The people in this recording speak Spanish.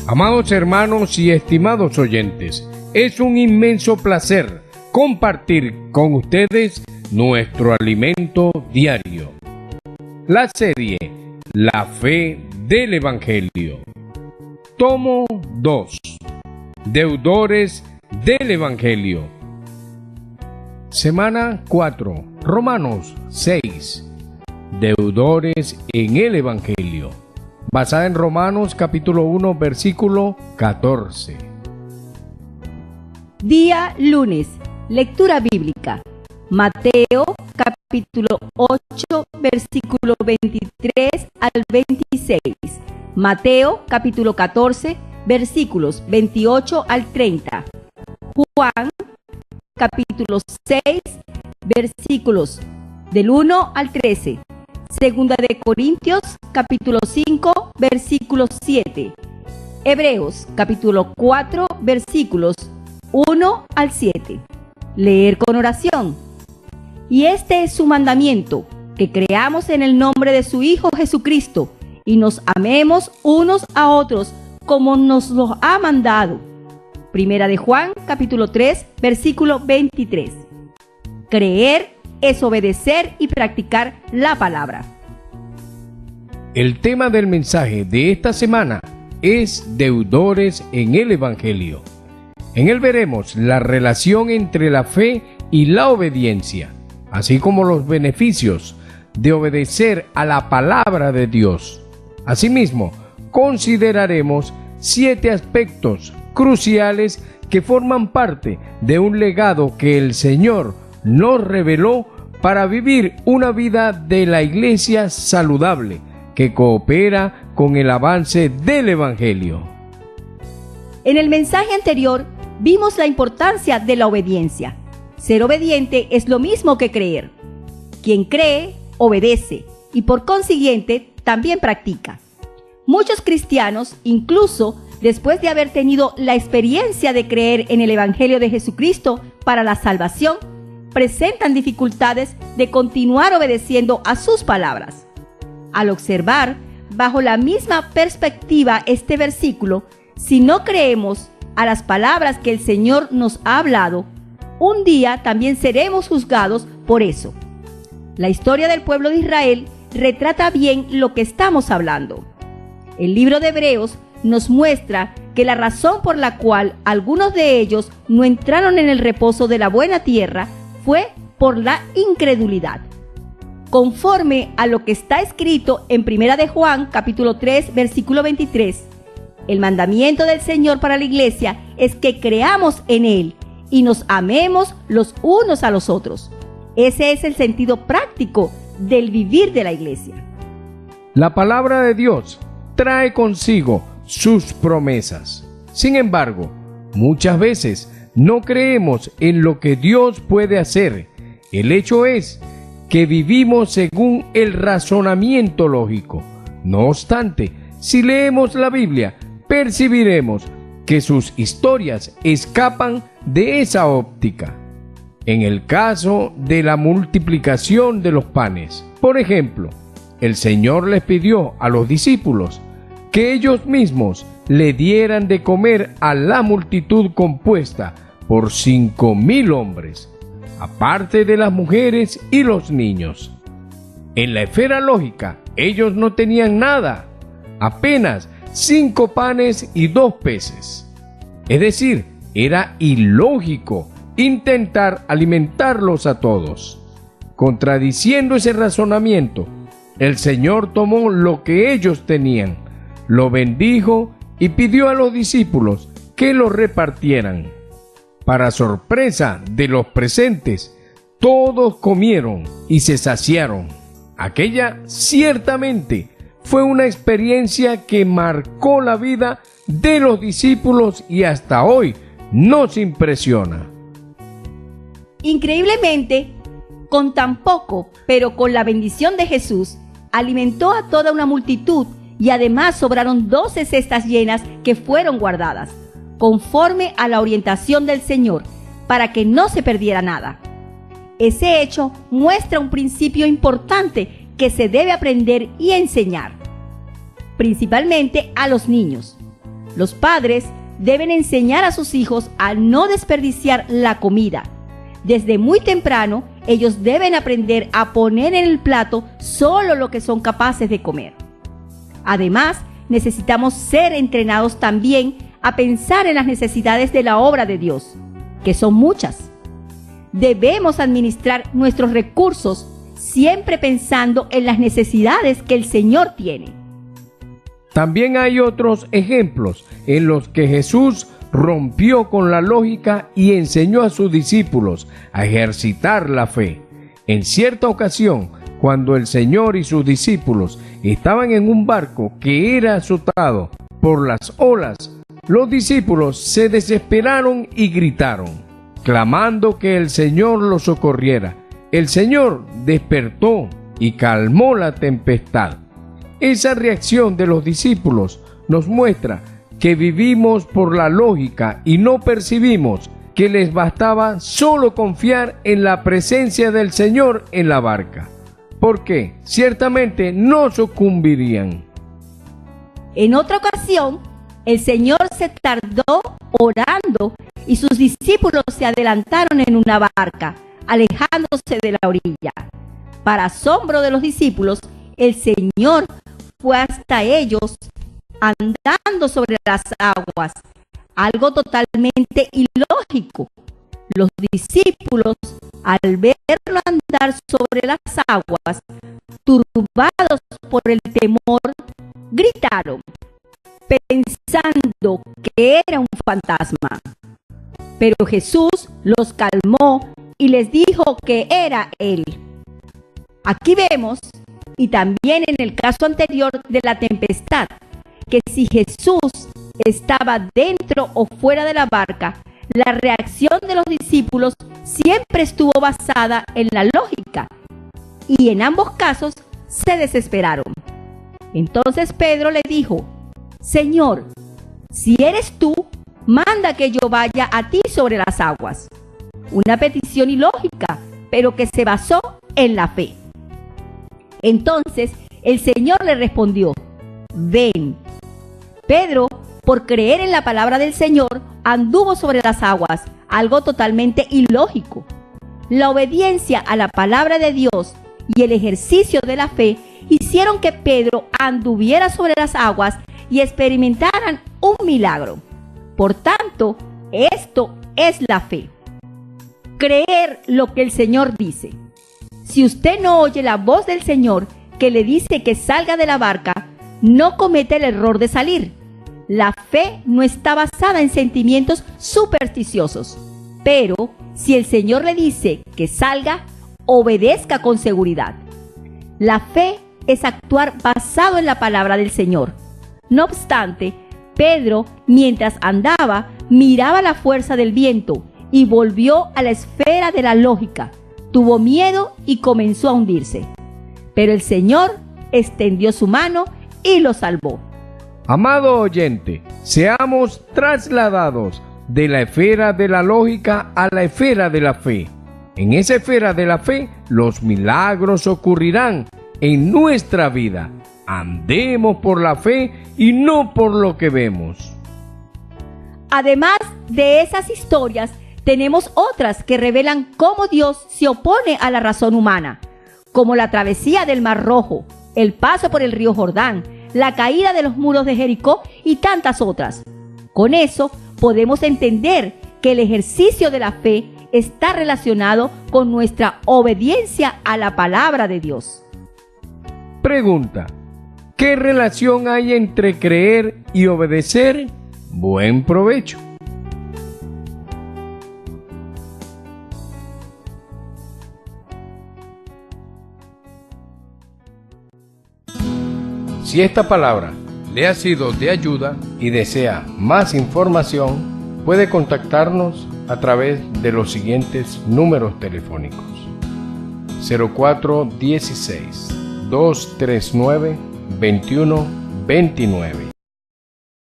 Amados hermanos y estimados oyentes, es un inmenso placer compartir con ustedes nuestro alimento diario. La serie La Fe del Evangelio. Tomo 2. Deudores del Evangelio. Semana 4. Romanos 6. Deudores en el Evangelio. Basada en Romanos capítulo 1, versículo 14. Día lunes. Lectura bíblica. Mateo capítulo 8, versículo 23 al 26. Mateo capítulo 14, versículos 28 al 30. Juan capítulo 6, versículos del 1 al 13. Segunda de Corintios capítulo 5, versículo 7. Hebreos capítulo 4, versículos 1 al 7. Leer con oración. Y este es su mandamiento, que creamos en el nombre de su Hijo Jesucristo y nos amemos unos a otros como nos lo ha mandado. Primera de Juan capítulo 3, versículo 23. Creer es obedecer y practicar la palabra. El tema del mensaje de esta semana es deudores en el Evangelio. En él veremos la relación entre la fe y la obediencia, así como los beneficios de obedecer a la palabra de Dios. Asimismo, consideraremos 7 aspectos cruciales que forman parte de un legado que el Señor nos reveló para vivir una vida de la iglesia saludable que coopera con el avance del Evangelio. En el mensaje anterior vimos la importancia de la obediencia. Ser obediente es lo mismo que creer. Quien cree, obedece y por consiguiente también practica. Muchos cristianos, incluso después de haber tenido la experiencia de creer en el Evangelio de Jesucristo para la salvación, presentan dificultades de continuar obedeciendo a sus palabras. Al observar bajo la misma perspectiva este versículo, si no creemos a las palabras que el Señor nos ha hablado, un día también seremos juzgados por eso. La historia del pueblo de Israel retrata bien lo que estamos hablando. El libro de Hebreos nos muestra que la razón por la cual algunos de ellos no entraron en el reposo de la buena tierra fue por la incredulidad. Conforme a lo que está escrito en Primera de Juan, capítulo 3, versículo 23, el mandamiento del Señor para la iglesia es que creamos en Él y nos amemos los unos a los otros. Ese es el sentido práctico del vivir de la iglesia. La palabra de Dios trae consigo sus promesas. Sin embargo, muchas veces no creemos en lo que Dios puede hacer. El hecho es que vivimos según el razonamiento lógico. No obstante, si leemos la Biblia, percibiremos que sus historias escapan de esa óptica. En el caso de la multiplicación de los panes, por ejemplo, el Señor les pidió a los discípulos que ellos mismos le dieran de comer a la multitud compuesta por 5,000 hombres, aparte de las mujeres y los niños. En la esfera lógica, ellos no tenían nada, apenas 5 panes y 2 peces. Es decir, era ilógico intentar alimentarlos a todos. Contradiciendo ese razonamiento, el Señor tomó lo que ellos tenían, lo bendijo y pidió a los discípulos que lo repartieran. Para sorpresa de los presentes, todos comieron y se saciaron. Aquella ciertamente fue una experiencia que marcó la vida de los discípulos y hasta hoy nos impresiona. Increíblemente, con tan poco, pero con la bendición de Jesús, alimentó a toda una multitud y además sobraron 12 cestas llenas que fueron guardadas, conforme a la orientación del Señor, para que no se perdiera nada. Ese hecho muestra un principio importante que se debe aprender y enseñar, principalmente a los niños. Los padres deben enseñar a sus hijos a no desperdiciar la comida. Desde muy temprano, ellos deben aprender a poner en el plato solo lo que son capaces de comer. Además, necesitamos ser entrenados también a pensar en las necesidades de la obra de Dios, que son muchas. Debemos administrar nuestros recursos siempre pensando en las necesidades que el Señor tiene. También hay otros ejemplos en los que Jesús rompió con la lógica y enseñó a sus discípulos a ejercitar la fe. En cierta ocasión, cuando el Señor y sus discípulos estaban en un barco que era azotado por las olas, los discípulos se desesperaron y gritaron, clamando que el Señor los socorriera. El Señor despertó y calmó la tempestad. Esa reacción de los discípulos nos muestra que vivimos por la lógica y no percibimos que les bastaba solo confiar en la presencia del Señor en la barca, porque ciertamente no sucumbirían. En otra ocasión, el Señor se tardó orando y sus discípulos se adelantaron en una barca, alejándose de la orilla. Para asombro de los discípulos, el Señor fue hasta ellos andando sobre las aguas, algo totalmente ilógico. Los discípulos, al verlo andar sobre las aguas, turbados por el temor, gritaron, pensando que era un fantasma. Pero Jesús los calmó y les dijo que era Él. Aquí vemos, y también en el caso anterior de la tempestad, que si Jesús estaba dentro o fuera de la barca, la reacción de los discípulos siempre estuvo basada en la lógica, y en ambos casos se desesperaron. Entonces Pedro le dijo, Señor, si eres tú, manda que yo vaya a ti sobre las aguas. Una petición ilógica, pero que se basó en la fe. Entonces el Señor le respondió, ven. Pedro, por creer en la palabra del Señor, anduvo sobre las aguas, algo totalmente ilógico. La obediencia a la palabra de Dios y el ejercicio de la fe hicieron que Pedro anduviera sobre las aguas y experimentaran un milagro. Por tanto, esto es la fe. Creer lo que el Señor dice. Si usted no oye la voz del Señor que le dice que salga de la barca, no comete el error de salir. La fe no está basada en sentimientos supersticiosos. Pero si el Señor le dice que salga, obedezca con seguridad. La fe es actuar basado en la palabra del Señor. No obstante, Pedro, mientras andaba, miraba la fuerza del viento y volvió a la esfera de la lógica. Tuvo miedo y comenzó a hundirse. Pero el Señor extendió su mano y lo salvó. Amado oyente, seamos trasladados de la esfera de la lógica a la esfera de la fe. En esa esfera de la fe, los milagros ocurrirán en nuestra vida. Andemos por la fe y no por lo que vemos. Además de esas historias, tenemos otras que revelan cómo Dios se opone a la razón humana, como la travesía del Mar Rojo, el paso por el río Jordán, la caída de los muros de Jericó y tantas otras. Con eso podemos entender que el ejercicio de la fe está relacionado con nuestra obediencia a la palabra de Dios. Pregunta: ¿qué relación hay entre creer y obedecer? Buen provecho. Si esta palabra le ha sido de ayuda y desea más información, puede contactarnos a través de los siguientes números telefónicos: 0416 239 2129